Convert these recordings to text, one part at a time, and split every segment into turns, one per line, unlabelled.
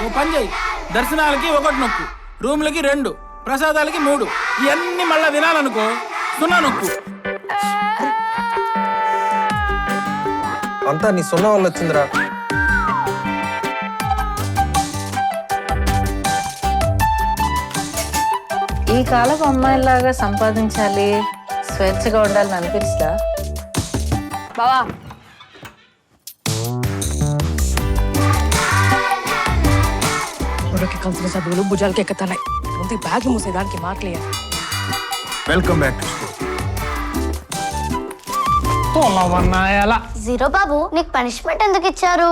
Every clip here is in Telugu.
ఓ పని చేయి, దర్శనాలకి 1 నొక్కు, రూమ్లకి 2, ప్రసాదాలకి 3. ఇవన్నీ మళ్ళా వినాలనుకో 0 నొక్కు.
అంతా నీ సున్నా వల్ల వచ్చిందిరా.
ఈ కాలపు అమ్మాయిలాగా సంపాదించాలి, స్వేచ్ఛగా ఉండాలని అనిపిస్తా బావా.
బుర్రకి కలిసిన చదువులు భుజాలకి ఎక్కుతున్నాయి. ముందు బ్యాగ్లు మూసేదానికి మాట్లేదు.
వెల్కమ్ బ్యాక్ టు
జీరో బాబు, నీకు పనిష్మెంట్ ఎందుకు ఇచ్చారు?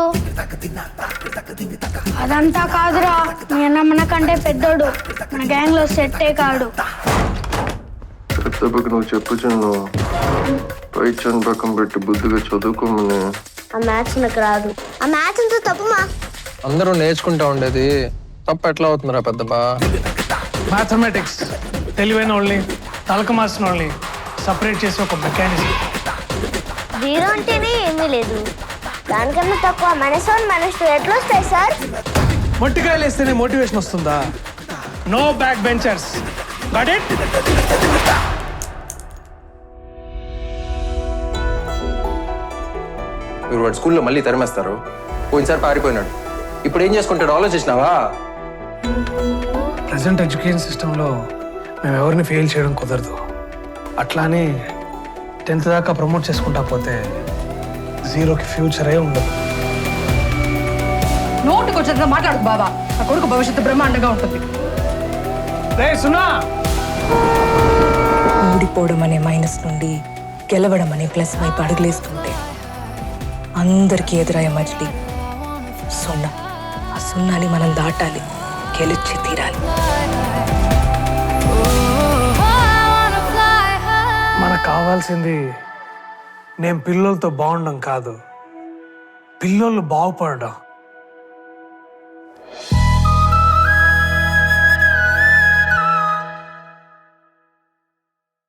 అదంతా కాదురా, మీ అన్న మనకంటే పెద్దోడు, మన గ్యాంగ్ లో సెట్టే కాడు.
పెద్దకు నువ్వు చెప్పు చిన్ను, పై చన్ పక్కన పెట్టి బుద్ధిగా చదువుకోమని.
ఆ మ్యాథ్స్ నాకు రాదు. ఆ మ్యాథ్స్ అంతా తప్పుమా.
అందరూ నేర్చుకుంటా ఉండేది తప్ప ఎట్లా అవుతుందిరా పెద్దబా?
మ్యాథమెటిక్స్ తెలివైన వాళ్ళని, తలక మాసిన వాళ్ళని సపరేట్ చేసి ఒక మెకానిజం.
జీరో అంటేనే ఏమీ లేదు, దానికన్నా తక్కువ -1 -2 ఎట్లా వస్తాయి సార్?
మొట్టికాయలు వేస్తేనే మోటివేషన్ వస్తుందా? No back benchers. Got it?
మీరు వాడు స్కూల్లో మళ్ళీ తరిమేస్తారు. పోయినసారి పారిపోయినాడు, ఇప్పుడు ఏం చేసుకుంటాడు ఆలోచించినావా?
ప్రజెంట్ ఎడ్యుకేషన్ సిస్టంలో మేము ఎవరిని ఫెయిల్ చేయడం కుదరదు. అట్లానే 10th దాకా ప్రమోట్ చేసుకుంటా పోతే జీరోకి ఫ్యూచరే ఉండదు.
నోటుకు వచ్చేదా మాట్లాడు బావా. నా కొడుకు భవిష్యత్తు బ్రహ్మాండంగా ఉంటుంది.
రే సునా,
ఓడిపోవడం అనే మైనస్ నుండి గెలవడం అనే ప్లస్ వైపు అడుగులేస్తుంటే అందరికీ ఎదురయ్యే మజిలీ 0. ఆ 0ని మనం దాటాలి, గెలిచి తీరాలి.
మనకు కావాల్సింది నేను పిల్లలతో బాగుండడం కాదు, పిల్లలు బాగుపడడం.